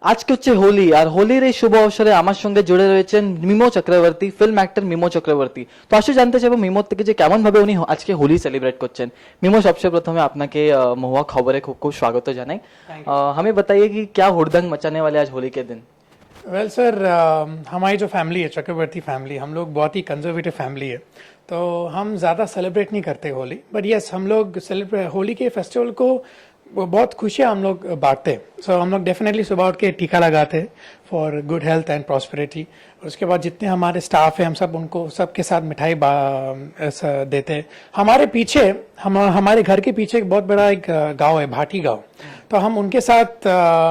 আজকে হচ্ছে হোলি, আর হোলির এই শুভ অবসরে আমার সঙ্গে জুড়ে রয়েছেন মিমো চক্রবর্তী, ফিল্ম অ্যাক্টর মিমো চক্রবর্তী। তো আসলে জানতে চাইবো মিমোর থেকে যে কেমন ভাবে উনি আজকে হোলি সেলিব্রেट করছেন। মিমो सबसे प्रथम आपके महुआ खबरें खूब खूब स्वागत जानाई। हमें बताइए कि क्या हुड़दंग मचाने वाले आज होली के दिन। वेल सर, हमारी जो फैमिली है चक्रवर्ती फैमिली, हम लोग बहुत ही कंजर्वेटिव फैमिली है, तो हम ज़्यादा सेलिब्रेट नहीं करते होली। बट यस, हम लोग सेलिब्रेट होली के फेस्टिवल को बहुत खुशियाँ हम लोग बांटते हैं। सो हम लोग डेफिनेटली सुबह उठ के टीका लगाते हैं for good health and prosperity. उसके बाद जितने हमारे स्टाफ हैं हम सब उनको सबके साथ मिठाई देते हैं। हमारे पीछे हमारे घर के पीछे एक बहुत बड़ा एक गांव है, भाटी गांव, तो हम उनके साथ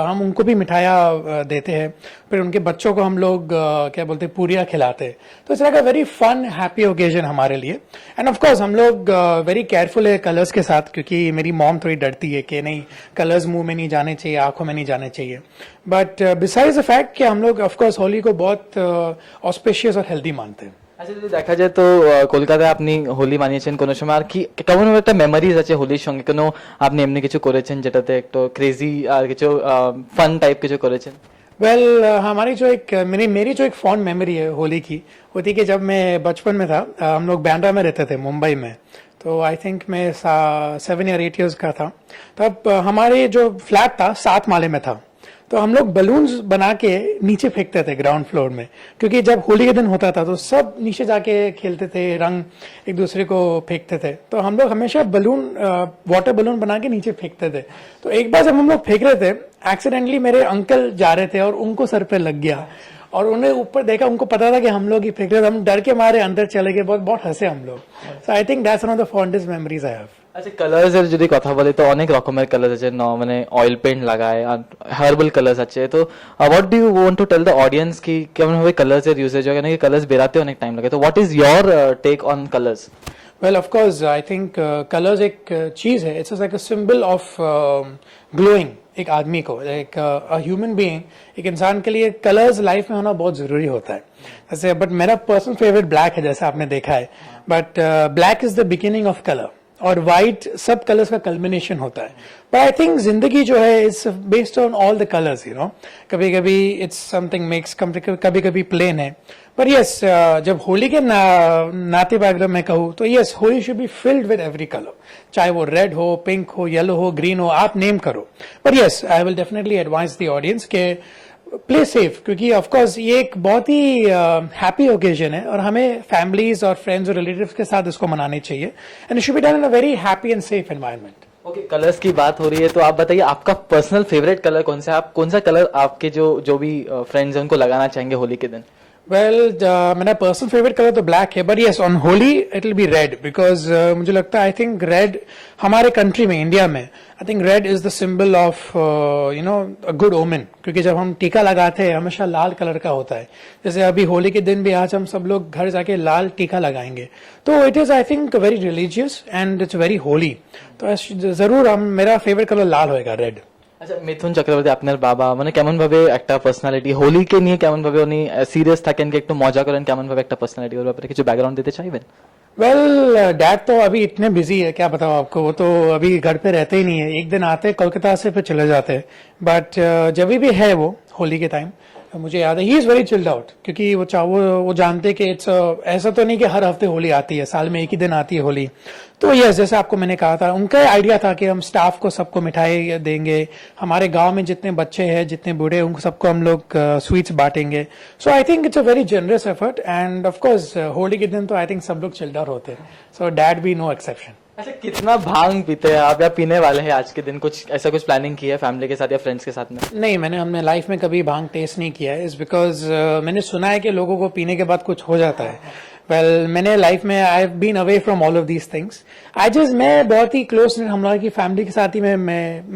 हम उनको भी मिठाइयाँ देते हैं। फिर उनके बच्चों को हम लोग क्या बोलते हैं, पूरियाँ खिलाते हैं। तो it's like a very fun happy occasion हमारे लिए। एंड ऑफ कोर्स हम लोग वेरी केयरफुल है कलर्स के साथ, क्योंकि मेरी मॉम थोड़ी डरती है कि नहीं कलर्स मुंह में नहीं जाने चाहिए, आंखों में नहीं जाने चाहिए। बट बिसाइड्स द फैक्ट कि हम लोग ऑफ कोर्स होली को बहुत ऑस्पेशियस और हेल्दी मानते हैं। আচ্ছা, যদি দেখা যায় তো কলকাতায় আপনি হোলি মানিয়েছেন কোনো সময়, আর কি কেমন একটা মেমোরিজ আছে হোলির সঙ্গে? কোনো আপনি এমনি কিছু করেছেন যেটাতে একটু ক্রেজি আর কিছু ফান টাইপ কিছু করেছেন? वेल हमारी जो एक मेरी जो एक फॉन्ड मेमोरी है होली की, वो थी कि जब मैं बचपन में था, हम लोग बैंड्रा में रहते थे मुंबई में। तो आई थिंक मैं 7 या 8 ईयर्स का था। तब हमारे जो फ्लैट था 7 माले में था, तो हम लोग बलून्स बना के नीचे फेंकते थे ग्राउंड फ्लोर में, क्योंकि जब होली के दिन होता था तो सब नीचे जाके खेलते थे, रंग एक दूसरे को फेंकते थे। तो हम लोग हमेशा बलून वाटर बलून बना के नीचे फेंकते थे। तो एक बार जब हम लोग फेंक रहे थे, एक्सीडेंटली मेरे अंकल जा रहे थे और उनको सर पे लग गया, और उन्हें ऊपर देखा, उनको पता था कि हम लोग ही फेंक रहे थे। हम डर के मारे अंदर चले गए, बहुत बहुत हंसे हम लोग। So I think that's one of the fondest memories I have. আচ্ছা, কালার্স এর যদি কথা বলি তো অনেক রকমের কালার আছে, মানে অয়েল পেন্ট লাগায় আর হার্বাল কালার্স আছে। তো what do you want to tell the audience কি কেমন ভাবে কালার্স এর ইউজেজ হয়, কেন কি কালার্স বেরাতে অনেক টাইম লাগে। তো what is your take on colours? Well of course I think colours एक चीज है, it's like a symbol of glowing. एक आदमी को, एक ह्यूमन बीइंग, एक इंसान के लिए कलर्स लाइफ में होना बहुत जरूरी होता है। जैसे बट मेरा पर्सनल फेवरेट ब्लैक है, जैसे आपने देखा है। But black is the beginning of colour, और व्हाइट सब कलर्स का कल्मिनेशन होता है। बट आई थिंक जिंदगी जो है it's based on all the colours, you know. कभी कभी इट्स समथिंग मिक्स, कभी कभी प्लेन है। पर यस, जब होली के नाते अगर मैं कहूँ तो yes, Holi should be filled with every colour, चाहे वो रेड हो, पिंक हो, येलो हो, ग्रीन हो, आप नेम करो। पर yes, I will definitely advice the audience के प्ले सेफ, क्योंकि ऑफ कोर्स ये एक बहुत ही हैप्पी ओकेजन है, और हमें फैमिलीज और फ्रेंड्स और रिलेटिव्स के साथ इसको मनाने चाहिए। And it should be done in a very happy and safe environment. Okay, colours की बात हो रही है तो आप बताइए आपका पर्सनल फेवरेट कलर कौन सा है? आप कौन सा कलर आपके जो भी फ्रेंड्स हैं उनको लगाना चाहेंगे होली के दिन? वेल मेरा पर्सनल फेवरेट कलर तो ब्लैक है, but yes on Holi it will be red, because मुझे लगता है आई थिंक रेड हमारे कंट्री में, इंडिया में, I think red is the symbol of you know a good omen. क्योंकि जब हम टीका लगाते हैं हमेशा लाल कलर का होता है। जैसे अभी होली के दिन भी आज हम सब लोग घर जाके लाल टीका लगाएंगे, तो it is I think very religious and it's very Holi. तो जरूर मेरा फेवरेट कलर लाल होएगा, रेड। আচ্ছা, মিথুন চক্রবর্তী আপনার বাবা মানে কেমন ভাবে একটা পার্সোনালিটি, হোলিকে নিয়ে কেমন ভাবে উনি সিরিয়াস থাকেন কি একটু মজা করেন, কেমন ভাবে একটা পার্সোনালিটি, ওর ব্যাপারে কিছু ব্যাকগ্রাউন্ড দিতে চাইবেন? वेल डैड तो अभी इतने बिजी है, क्या बताओ आपको, वो तो अभी घर पे रहते ही नहीं है। एक दिन आते कोलकाता से फिर चले जाते हैं। बट जब भी है वो होली के टाइम, मुझे याद है he is very chilled out, क्योंकि वो जानते कि इट्स ऐसा तो नहीं कि हर हफ्ते होली आती है, साल में एक ही दिन आती है होली। तो यस, जैसे आपको मैंने कहा था, उनका आइडिया था कि हम स्टाफ को सबको मिठाई देंगे, हमारे गांव में जितने बच्चे हैं, जितने बूढ़े, उनको सबको हम लोग स्वीट्स बांटेंगे। So I think it's a very generous effort, and of course Holi के दिन तो आई थिंक सब लोग चिल्ड आउट होते हैं। सो डैड भी नो एक्सेप्शन। अच्छा, कितना भांग पीते हैं आप या पीने वाले हैं आज के दिन? कुछ ऐसा कुछ प्लानिंग की है फैमिली के साथ या फ्रेंड्स के साथ में? नहीं, हमने लाइफ में कभी भांग टेस्ट नहीं किया है, इज बिकॉज मैंने सुना है कि लोगों को पीने के बाद कुछ हो जाता है। वेल मैंने लाइफ में I have been away from all of these things. I just मैं बहुत ही क्लोज हम लोग की फैमिली के साथ ही मैं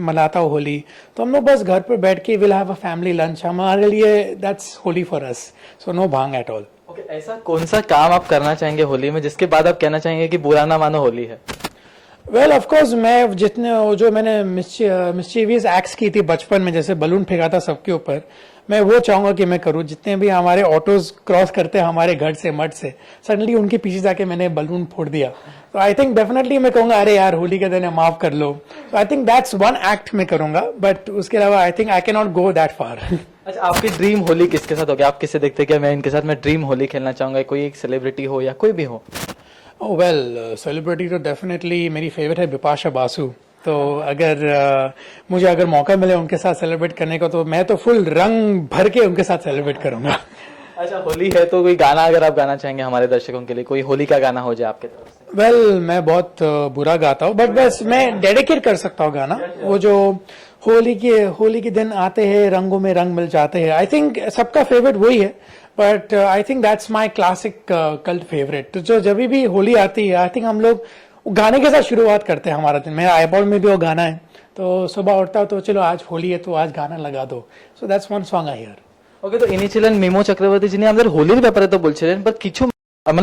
मनाता हूँ होली। तो हम लोग बस घर पर बैठ के will have a family lunch, हमारे लिए that's Holi for us. So no bhang at all. Okay, ऐसा कौन सा काम आप करना चाहेंगे होली में जिसके बाद आप कहना चाहेंगे कि बुरा ना मानो होली है? वेल ऑफ कोर्स मैं जितने वो जो मैंने मिस्चीवियस एक्ट्स की थी बचपन में, जैसे बलून फेंका था सबके ऊपर, मैं वो चाहूंगा कि मैं करूं। जितने भी हमारे ऑटोज क्रॉस करते हैं हमारे घर से मठ से, सडनली उनके पीछे जाके मैंने बलून फोड़ दिया, तो आई थिंक डेफिनेटली मैं कहूंगा अरे यार होली के दिन है, माफ कर लो। तो आई थिंक दैट्स वन एक्ट मैं करूंगा, बट उसके अलावा I think I can not go that far. अच्छा, आपकी ड्रीम होली किसके साथ होगी? आप किससे देखते हैं कि मैं इनके साथ मैं ड्रीम होली खेलना चाहूंगा? कोई एक सेलिब्रिटी हो या कोई भी हो? ओह वेल, सेलिब्रिटी तो डेफिनेटली मेरी फेवरेट है बिपाशा बासु। तो अगर मुझे अगर मौका मिले उनके साथ सेलिब्रेट करने का, तो मैं तो फुल रंग भर के उनके साथ सेलिब्रेट करूंगा। अच्छा, होली है तो कोई गाना अगर आप गाना चाहेंगे हमारे दर्शकों के लिए, कोई होली का गाना हो जाए आपके तरफ से? वेल, मैं बहुत बुरा गाता हूँ, बट बस मैं डेडिकेट कर सकता हूँ गाना। वो जो होली के दिन आते हैं, रंगों में रंग मिल जाते हैं, आई थिंक सबका फेवरेट वही है। But I think that's my classic cult favourite. तो जो जब भी होली आती है, आई थिंक हम लोग गाने के साथ शुरुआत करते हैं हमारा दिन। मेरा आईपॉड में भी वो गाना है, तो सुबह उठता हूँ तो चलो आज होली है तो आज गाना लगा दो। So that's one song I hear. Okay, তো ইনি ছিলেন মিমো চক্রবর্তী, যিনি আমাদের হোলির ব্যাপারে তো বলছিলেন, বাট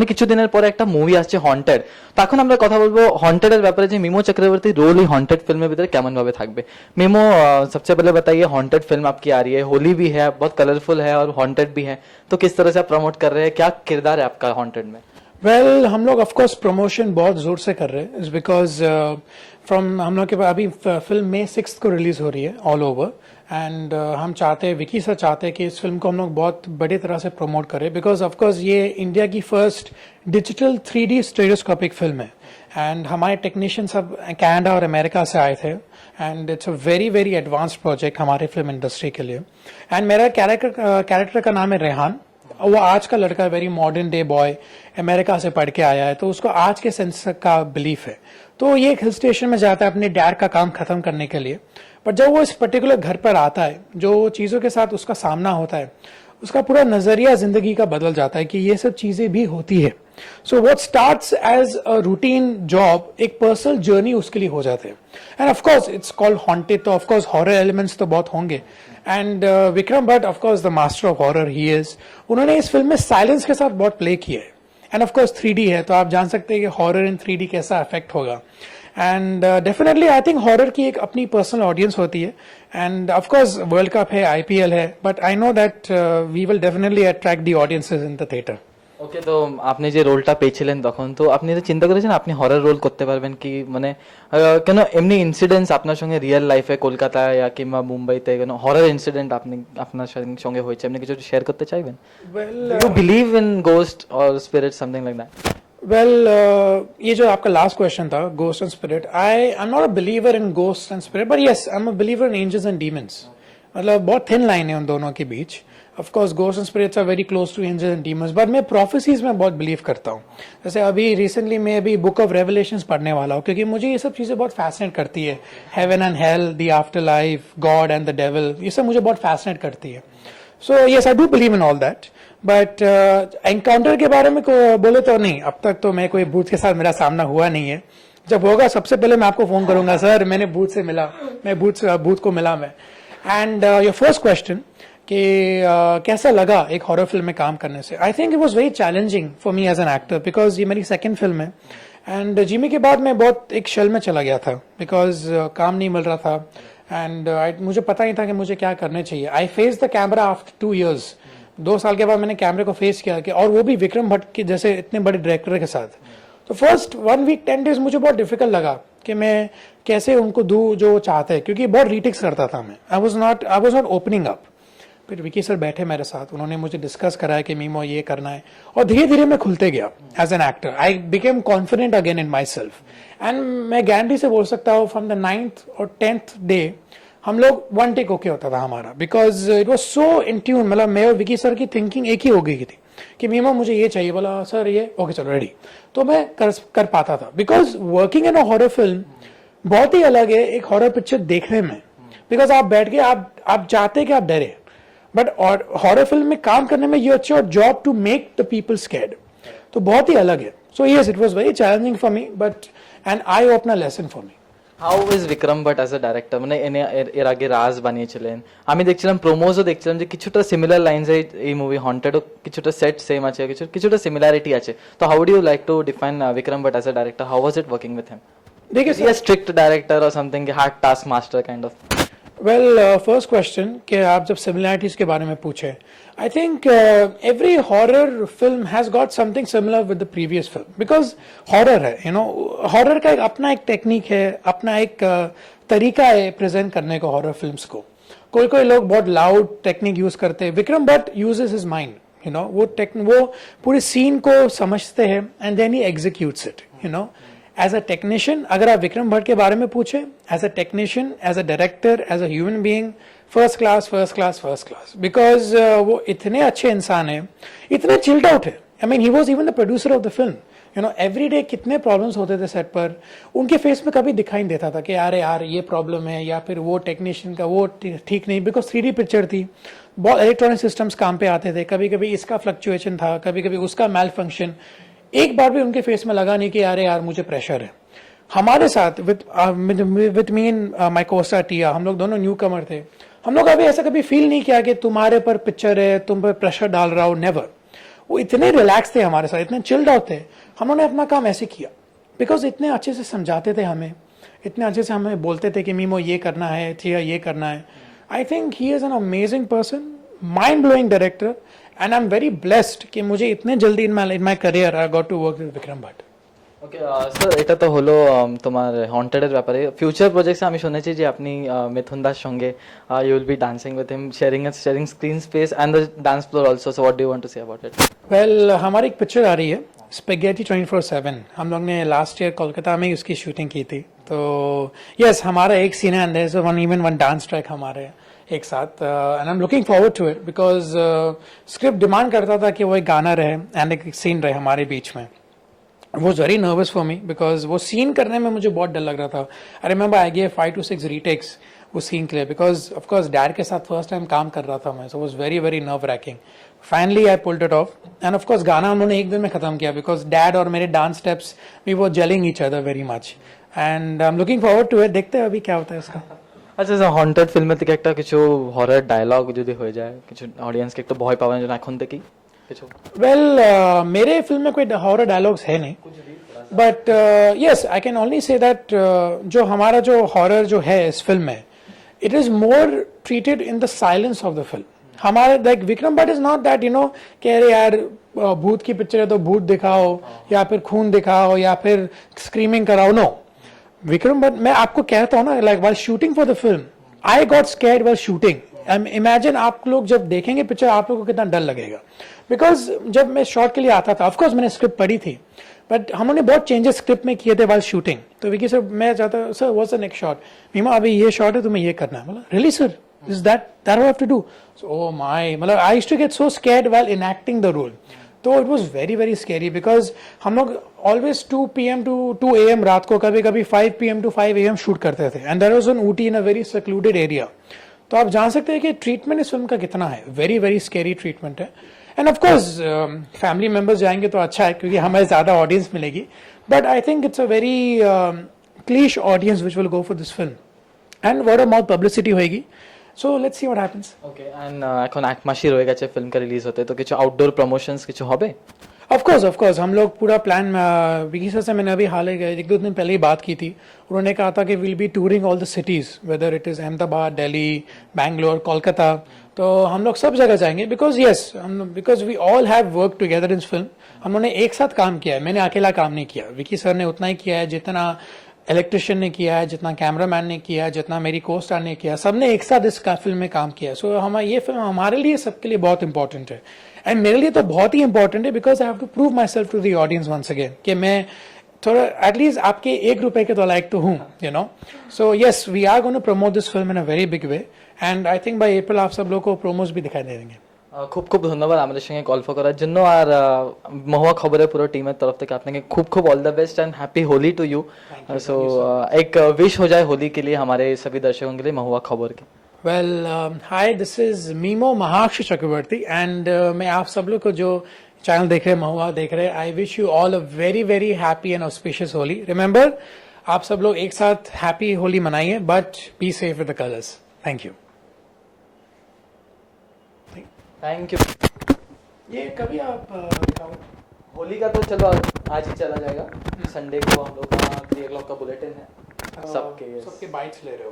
কিছুদিনের পরে একটা মুভি আসছে হন্টেড। তখন আমরা কথা বলবো হন্টেড এর ব্যাপারে, যে মিমো চক্রবর্তীর রোল এই হন্টেড फिल्म ভিতরে কেমন ভাবে থাকবে। मिमो, सबसे पहले बताइए, हॉन्टेड फिल्म आपकी आ रही है, होली भी है, बहुत कलरफुल है और हॉन्टेड भी है, तो किस तरह से आप प्रमोट कर रहे हैं? क्या किरदार है आपका हॉन्टेड में? वेल, हम लोग ऑफ कोर्स प्रमोशन बहुत जोर से कर रहे हैं, बिकॉज फ्रॉम हम लोग के पास अभी फिल्म May 6 को रिलीज हो रही है ऑल ओवर। एंड हम चाहते हैं, विकी सर चाहते हैं कि इस फिल्म को हम लोग बहुत बड़ी तरह से प्रमोट करें, बिकॉज ऑफ कोर्स ये इंडिया की first digital 3D stereoscopic film है। एंड हमारे टेक्नीशियन सब कनाडा और अमेरिका से आए थे, and it's a very very advance project हमारे फिल्म इंडस्ट्री के लिए। एंड मेरा कैरेक्टर का नाम है रेहान। वो आज का लड़का, very modern day boy, America से पढ़ के आया है, तो उसको आज के सेंस का बिलीफ है। तो ये एक हिल स्टेशन में जाता है अपने डैड का काम खत्म करने के लिए, बट जब वो इस पर्टिकुलर घर पर आता है, जो चीजों के साथ उसका सामना होता है, उसका पूरा नजरिया जिंदगी का बदल जाता है कि ये सब चीजें भी होती है। So what starts as a routine job, एक पर्सनल जर्नी उसके लिए हो जाते हैं। And of course it's called haunted, तो ऑफ कोर्स हॉरर एलिमेंट्स तो बहुत होंगे। And Vikram Bhatt, of course the master of horror he is, उन्होंने इस फिल्म में साइलेंस के साथ बहुत प्ले किया है। एंड ऑफ कोर्स 3D है, तो आप जान सकते हैं कि हॉरर इन 3D कैसा इफेक्ट होगा। And definitely I think horror की एक अपनी पर्सनल ऑडियंस होती है। And of course world cup है, IPL है, but I know that we will definitely attract the audiences in the theatre. Okay, তো আপনি যে রোলটা পেয়েছিলেন তখন, তো আপনি এটা চিন্তা করেছেন আপনি হরর রোল করতে পারবেন কি? মানে কেন এমনি ইনসিডেন্টস আপনার সঙ্গে রিয়েল লাইফে কলকাতায় কিংবা মুম্বাইতে কেন হরর ইনসিডেন্ট আপনি আপনার সঙ্গে হয়েছে, আপনি কিছু শেয়ার করতে চাইবেন? You believe in ghost or spirit, something like that? Well, ये जो आपका लास्ट क्वेश्चन था, ghost and spirit, I am not a believer in ghost and spirit, but yes I am a believer in angels and demons. मतलब बहुत thin line है उन दोनों के बीच। Of course ghost and spirits are very close to angels and demons, but मैं prophecies में बहुत बिलीव करता हूँ। जैसे अभी रिसेंटली मैं अभी बुक ऑफ रेवलेशंस पढ़ने वाला हूँ, क्योंकि मुझे ये सब चीजें बहुत फैसिनेट करती है। Heaven and hell, the after life, God and the devil, ये सब मुझे बहुत फैसिनेट करती है। So yes, I do believe in all that, but encounter के बारे में बोले तो नहीं, अब तक तो मैं कोई भूत के साथ मेरा सामना हुआ नहीं है। जब होगा सबसे पहले मैं आपको फोन करूंगा, सर मैंने भूत से मिला, मैं भूत को मिला मैं। एंड योर फर्स्ट क्वेश्चन कि कैसा लगा एक हॉरर फिल्म में काम करने से, I think it was very challenging for me as an actor, because ये मेरी सेकंड फिल्म है। एंड जिमी के बाद मैं बहुत एक शल में चला गया था, बिकॉज काम नहीं मिल रहा था। एंड मुझे पता नहीं था कि मुझे क्या करना चाहिए। I face the camera after 2 years, 2 साल के बाद मैंने कैमरे को फेस किया, कि और वो भी विक्रम भट्ट के जैसे इतने बड़े डायरेक्टर के साथ। तो फर्स्ट 1 week 10 days मुझे बहुत डिफिकल्ट लगा कि मैं कैसे उनको दूं जो चाहते हैं, क्योंकि बहुत रीटेक्स करता था मैं। I was not opening up. फिर विकी सर बैठे मेरे साथ, उन्होंने मुझे डिस्कस कराया कि मीमो ये करना है, और धीरे धीरे मैं खुलते गया as an actor. I became confident again in my self. And मैं गारंटी से बोल सकता हूँ फ्रॉम द 9th और 10th डे हम लोग 1 take ओके होता था हमारा, because it was so in tune. मतलब मैं और विकी सर की थिंकिंग एक ही हो गई थी कि मीमा मुझे ये चाहिए, बोला सर ये, ओके चलो रेडी। तो मैं कर पाता था, because working in a horror film बहुत ही अलग है एक हॉरर पिक्चर देखने में। बिकॉज आप बैठ के आप चाहते कि आप डरे, बट हॉरर फिल्म में काम करने में you it's your job to make the people scared, तो बहुत ही अलग है। So yes, it was very challenging for me, but an eye opener lesson for me. How is Vikram Bhatt as a director? মানে এর আগে রাজ বানিয়েছিলেন, আমি দেখছিলাম প্রোমোজও দেখছিলাম যে কিছুটা সিমিলার লাইনস এই মুভি হন্টেডও কিছুটা সেট সেম আছে, কিছুটা সিমিলারিটি আছে। তো how do you like to define Vikram Bhatt as a director? How was it working with him? देखिए Is he a strict director or something, hard task master kind of? Well first question कि आप जब similarities के बारे में पूछे, I think every horror film has got something similar with the previous film, because horror है, you know, horror का अपना एक टेक्निक है, अपना एक तरीका है प्रेजेंट करने को हॉरर फिल्म्स को. कोई कोई लोग बहुत लाउड टेक्निक यूज करते हैं, Vikram Bhatt uses his mind, you know, वो पूरे सीन को समझते हैं and then he executes it, you know. As a technician, अगर आप विक्रम भट्ट के बारे में पूछे, as a technician, as a director, as a human being, first class, first class, first class. Because वो इतने अच्छे इंसान है, इतने चिल्ड आउट है. I mean he was even the producer of the film, you know. Every day कितने problems होते थे सेट पर, उनके फेस में कभी दिखाई नहीं देता था कि अरे यार ये प्रॉब्लम है, या फिर वो टेक्नीशियन का वो ठीक नहीं, बिकॉज 3D पिक्चर थी, बहुत इलेक्ट्रॉनिक सिस्टम्स काम पे आते थे, कभी कभी इसका फ्लक्चुएशन था, कभी कभी उसका मैल फंक्शन. एक बार भी उनके फेस में लगा नहीं कि अरे यार मुझे प्रेशर है. हमारे साथ with me and my costar Tia, हम लोग दोनों न्यू कमर थे, हम लोग अभी ऐसा कभी फील नहीं किया कि तुम्हारे पर पिक्चर है, तुम पर प्रेशर डाल रहा हो, नेवर. वो इतने रिलैक्स थे हमारे साथ, इतने चिल्ड आउट थे. हमने अपना काम ऐसे किया बिकॉज इतने अच्छे से समझाते थे हमें, इतने अच्छे से हमें बोलते थे कि मीमो ये करना है, थिया ये करना है. I think he is an amazing person, mind blowing director, and I am very blessed कि मुझे इतने जल्दी in my career I got to work with Vikram Bhatt. Okay sir, এটা তো হলো তোমার হন্টেডের ব্যাপারে. ফিউচার প্রজেক্টসে আমি শুনেছি যে আপনি মিথুন দার সঙ্গে you will be dancing with him, sharing screen space and the dance floor also. So what do you want to say about it? Well हमारी एक पिक्चर आ रही है स्पेगेटी 24/7. हम लोग ने लास्ट ईयर कोलकाता में उसकी शूटिंग की थी. तो यस, हमारा एक सीन है एंड वन डांस ट्रैक हमारे एक साथ, and I am looking forward to it because script demand करता था कि वो एक गाना रहे एंड एक सीन रहे हमारे बीच में. Was very nervous for me because वो सीन करने में मुझे बहुत डर लग रहा था. I remember I gave 5 to 6 retakes उस सीन के लिए, बिकॉज ऑफकोर्स डैड के साथ फर्स्ट टाइम काम कर रहा था मैं. So was very very nerve ranking. Finally I pulled it of, and of course गाना उन्होंने एक दिन में खत्म किया बिकॉज डैड और मेरे डांस स्टेप्स वी वो gelling each other very much, and I am looking forward to it. देखते हैं अभी क्या होता है इसका. আচ্ছা স্যার, হন্টেড ফিল্মের থেকে একটা কিছু হরর ডায়লগ যদি হয়ে যায়, কিছু অডিয়েন্সকে একটু ভয় পাওয়ার জন্য এখন থেকেই কিছু. वेल मेरे फिल्म में कोई हॉरर डायलॉग्स है नहीं, but yes I can only say that जो हमारा जो हॉरर जो है इस फिल्म में, it is more treated in the silence of the film. हमारे like Vikram Bhatt is not that, you know, कह रहे यार भूत की पिक्चर है तो भूत दिखाओ, या फिर खून दिखाओ, या फिर स्क्रीमिंग कराओ. नो, विक्रम भट्ट, मैं आपको कहता हूँ ना, like while shooting for the film I got scared while shooting. Imagine आप लोग जब देखेंगे पिक्चर, आप लोगों को कितना डर लगेगा. बिकॉज जब मैं शॉट के लिए आता था, ऑफकोर्स मैंने स्क्रिप्ट पढ़ी थी, बट हमने बहुत चेंजेस स्क्रिप्ट में किए थे वाइल शूटिंग. तो विकी सर, मैं चाहता, sir what's the next shot, मीमा अभी ये शॉट है, तुम्हें ये करना है. मतलब really sir, is that I have to do. So my, मतलब I used to get so scared while enacting the role. तो it was very very scary because हम लोग ऑलवेज 2 PM to 2 AM रात को, कभी कभी 5 PM to 5 AM शूट करते थे, and that was in Ooty in a very secluded area. तो आप जान सकते हैं कि ट्रीटमेंट इस फिल्म का कितना है, वेरी वेरी स्केरी ट्रीटमेंट है. And of course family members जाएंगे तो अच्छा है क्योंकि हमें ज्यादा ऑडियंस मिलेगी, but I think it's a very cliche audience which will go for this film, and word of mouth publicity होगी. So let's see what happens. Okay, and এখন এক মাসই রয়ে গেছে ফিল্মটা রিলিজ হতে, তো কিছু আউটডোর প্রমোশনস কিছু হবে? ऑफ कोर्स हम लोग पूरा प्लान, विकी सर से मैंने अभी हाल ही 1-2 दिन पहले ही बात की थी. उन्होंने कहा था कि will be touring all the cities, whether it is Ahmedabad, Delhi, Bangalore, Kolkata. तो हम लोग सब जगह जाएंगे because yes, because we all have work together in film. हम लोगों ने एक साथ काम किया है, मैंने अकेला काम नहीं किया. विकी सर ने उतना ही किया है जितना इलेक्ट्रिशियन ने किया है, जितना कैमरामैन ने किया है, जितना मेरी को स्टार ने किया, सबने एक साथ इस फिल्म में काम किया. सो ये फिल्म हमारे लिए, सबके लिए बहुत इंपॉर्टेंट है, एंड मेरे लिए तो बहुत ही इंपॉर्टेंट है because I have to prove my self to the audience once again कि मैं थोड़ा एटलीस्ट आपके 1 रुपए के तो लायक तो हूँ, you know. So yes, we are going to promote this film in a very big way, and I think by April आप सब लोग को प्रोमोज भी दिखाई दे देंगे. খুব খুব ধন্যবাদ আমাদের সঙ্গে গল্প করার জন্য, আর মহুয়া খবরের পুরো টিমের তরফ থেকে আপনাকে খুব খুব all the best and happy Holi to you. So एक विश हो जाए होली के लिए हमारे सभी दर्शकों के लिए महुआ खबर की. Well hi, this is Mimoh Mahakshay Chakraborty, and मैं आप सब लोग को जो चैनल देख रहे हैं, महुआ देख रहे हैं, I wish you all a very very happy and auspicious Holi. Remember, आप सब लोग एक साथ हैप्पी होली मनाइए, but be safe with the colours. Thank you. Thank you. ये कभी आप दिखाओ. होली का तो चलो आज ही चला जाएगा, संडे को हम लोग का 3 o'clock का बुलेटिन है सबके। सबके बाइट्स ले रहे हो